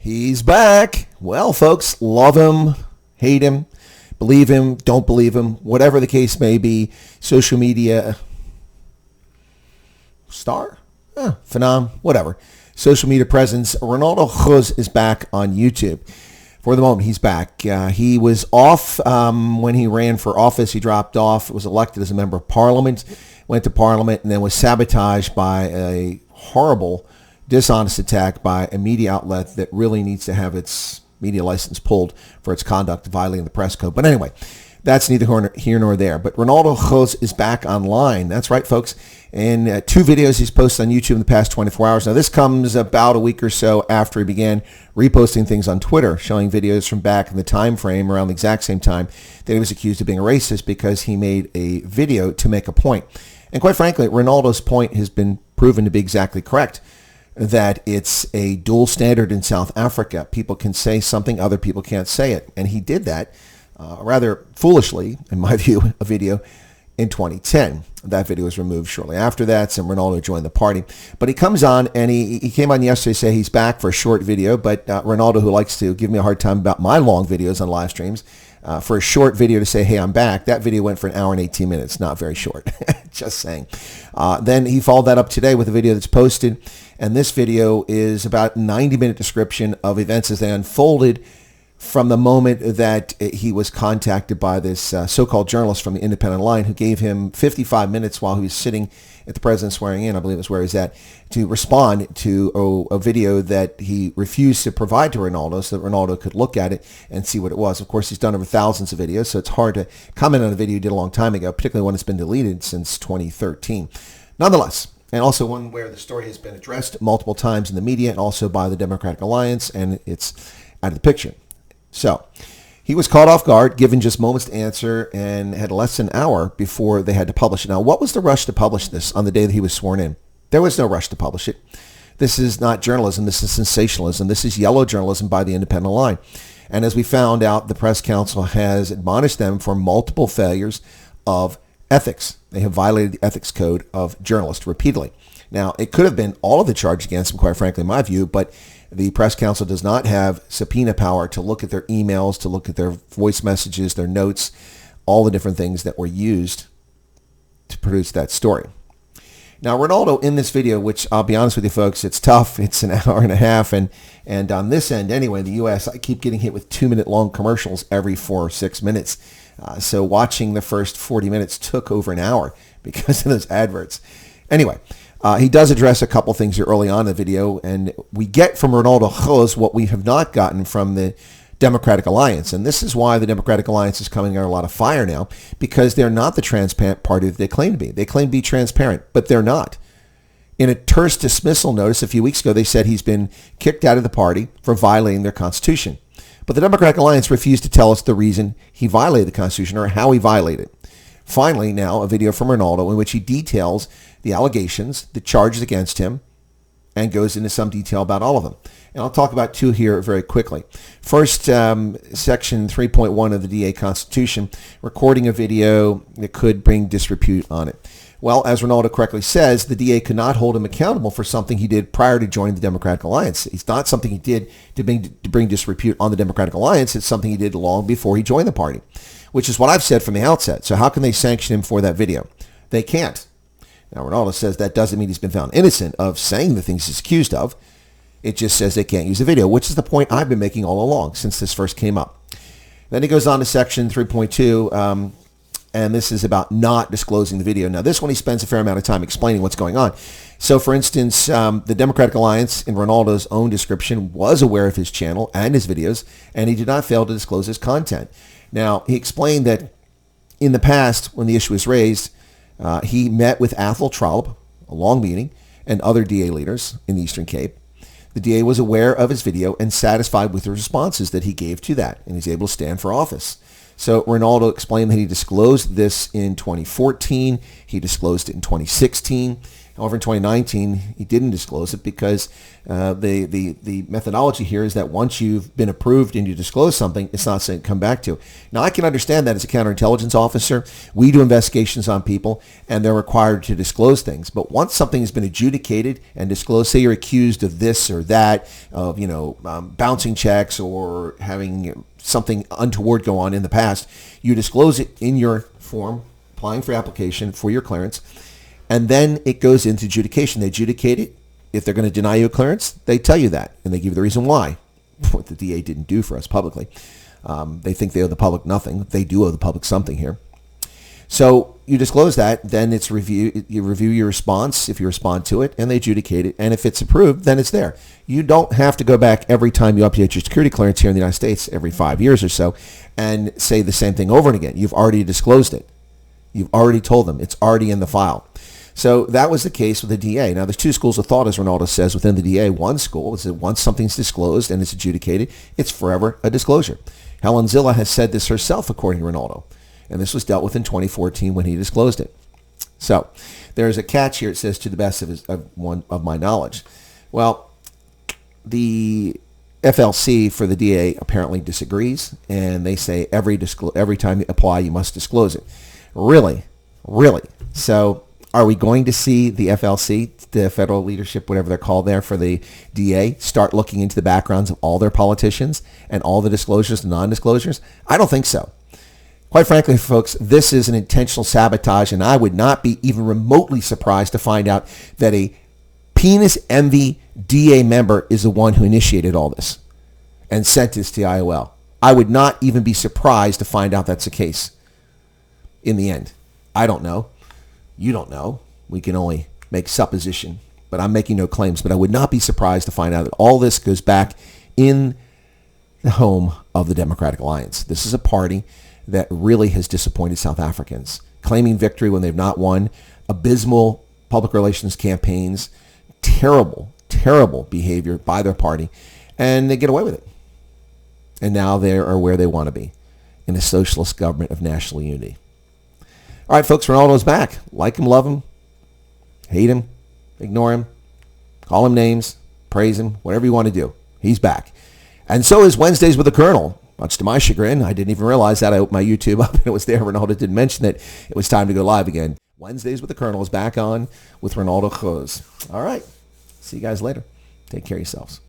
He's back. Well, folks, love him, hate him, believe him, don't believe him, whatever the case may be. Social media star? Phenom, whatever. Social media presence. Renaldo Gouws is back on YouTube. For the moment, he's back. He was off when he ran for office. He dropped off, was elected as a member of parliament, went to parliament, and then was sabotaged by a horrible, dishonest attack by a media outlet that really needs to have its media license pulled for its conduct violating the press code. But anyway, that's neither here nor there. But Renaldo Gouws is back online. That's right, folks. And 2 videos he's posted on YouTube in the past 24 hours. Now, this comes about a week or so after he began reposting things on Twitter, showing videos from back in the time frame around the exact same time that he was accused of being a racist because he made a video to make a point. And quite frankly, Ronaldo's point has been proven to be exactly correct, that it's a dual standard in South Africa. People can say something, other people can't say it. And he did that rather foolishly, in my view, a video in 2010. That video was removed shortly after that, and Ronaldo joined the party. But he comes on, and he came on yesterday to say he's back for a short video, but Ronaldo, who likes to give me a hard time about my long videos on live streams, for a short video to say, hey, I'm back, that video went for an hour and 18 minutes. Not very short, just saying. Then he followed that up today with a video that's posted, and this video is about a 90-minute description of events as they unfolded from the moment that he was contacted by this so-called journalist from the Independent Line who gave him 55 minutes while he was sitting at the president swearing in, I believe is where he's at, to respond to a video that he refused to provide to Ronaldo so that Ronaldo could look at it and see what it was. Of course, he's done over thousands of videos, so it's hard to comment on a video he did a long time ago, particularly one that's been deleted since 2013. Nonetheless, and also one where the story has been addressed multiple times in the media and also by the Democratic Alliance, and it's out of the picture. So he was caught off guard, given just moments to answer, and had less than an hour before they had to publish it. Now, what was the rush to publish this on the day that he was sworn in? There was no rush to publish it. This is not journalism. This is sensationalism. This is yellow journalism by the Independent Line. And as we found out, the press council has admonished them for multiple failures of ethics. They have violated the ethics code of journalists repeatedly. Now, it could have been all of the charge against them, quite frankly, in my view, but the press council does not have subpoena power to look at their emails, to look at their voice messages, their notes, all the different things that were used to produce that story. Now, Ronaldo in this video, which I'll be honest with you folks, it's tough. It's an hour and a half. And on this end, anyway, in the U.S., I keep getting hit with 2-minute long commercials every 4 or 6 minutes. So watching the first 40 minutes took over an hour because of those adverts. Anyway, he does address a couple things here early on in the video, and we get from Renaldo Gouws what we have not gotten from the Democratic Alliance. And this is why the Democratic Alliance is coming under a lot of fire now, because they're not the transparent party that they claim to be. They claim to be transparent, but they're not. In a terse dismissal notice a few weeks ago, they said he's been kicked out of the party for violating their constitution. But the Democratic Alliance refused to tell us the reason he violated the Constitution or how he violated it. Finally, now, a video from Ronaldo in which he details the allegations, the charges against him, and goes into some detail about all of them. And I'll talk about 2 here very quickly. First, Section 3.1 of the DA Constitution, recording a video that could bring disrepute on it. Well, as Ronaldo correctly says, the DA could not hold him accountable for something he did prior to joining the Democratic Alliance. It's not something he did to bring disrepute on the Democratic Alliance. It's something he did long before he joined the party, which is what I've said from the outset. So how can they sanction him for that video? They can't. Now, Ronaldo says that doesn't mean he's been found innocent of saying the things he's accused of. It just says they can't use the video, which is the point I've been making all along since this first came up. Then he goes on to Section 3.2, and this is about not disclosing the video. Now, this one he spends a fair amount of time explaining what's going on. So, for instance, the Democratic Alliance, in Ronaldo's own description, was aware of his channel and his videos, and he did not fail to disclose his content. Now, he explained that in the past, when the issue was raised, he met with Athol Trollop, a long meeting, and other DA leaders in the Eastern Cape. The DA was aware of his video and satisfied with the responses that he gave to that, and he's able to stand for office. So Ronaldo explained that he disclosed this in 2014. He disclosed it in 2016. However, in 2019, he didn't disclose it because the methodology here is that once you've been approved and you disclose something, it's not saying come back to. Now, I can understand that as a counterintelligence officer. We do investigations on people, and they're required to disclose things. But once something has been adjudicated and disclosed, say you're accused of this or that, of bouncing checks or having something untoward go on in the past, you disclose it in your form, applying for application for your clearance. And then it goes into adjudication. They adjudicate it. If they're going to deny you a clearance, they tell you that. And they give you the reason why. What the DA didn't do for us publicly. They think they owe the public nothing. They do owe the public something here. So you disclose that. Then it's you review your response if you respond to it. And they adjudicate it. And if it's approved, then it's there. You don't have to go back every time you update your security clearance here in the United States every 5 years or so and say the same thing over and again. You've already disclosed it. You've already told them. It's already in the file. So that was the case with the DA. Now, there's two schools of thought, as Ronaldo says, within the DA. One school is that once something's disclosed and it's adjudicated, it's forever a disclosure. Helen Zilla has said this herself, according to Ronaldo. And this was dealt with in 2014 when he disclosed it. So there's a catch here. It says, to the best of my knowledge. Well, the FLC for the DA apparently disagrees, and they say every time you apply, you must disclose it. Really? Really? So are we going to see the FLC, the federal leadership, whatever they're called there for the DA, start looking into the backgrounds of all their politicians and all the disclosures and non-disclosures? I don't think so. Quite frankly, folks, this is an intentional sabotage, and I would not be even remotely surprised to find out that a penis envy DA member is the one who initiated all this and sent this to the IOL. I would not even be surprised to find out that's the case in the end. I don't know. You don't know. We can only make supposition, but I'm making no claims. But I would not be surprised to find out that all this goes back in the home of the Democratic Alliance. This is a party that really has disappointed South Africans, claiming victory when they've not won, abysmal public relations campaigns, terrible, terrible behavior by their party, and they get away with it. And now they are where they want to be, in a socialist government of national unity. All right, folks, Ronaldo's back. Like him, love him, hate him, ignore him, call him names, praise him, whatever you want to do. He's back. And so is Wednesdays with the Colonel. Much to my chagrin, I didn't even realize that. I opened my YouTube up and it was there. Ronaldo didn't mention that it was time to go live again. Wednesdays with the Colonel is back on with Renaldo Gouws. All right. See you guys later. Take care of yourselves.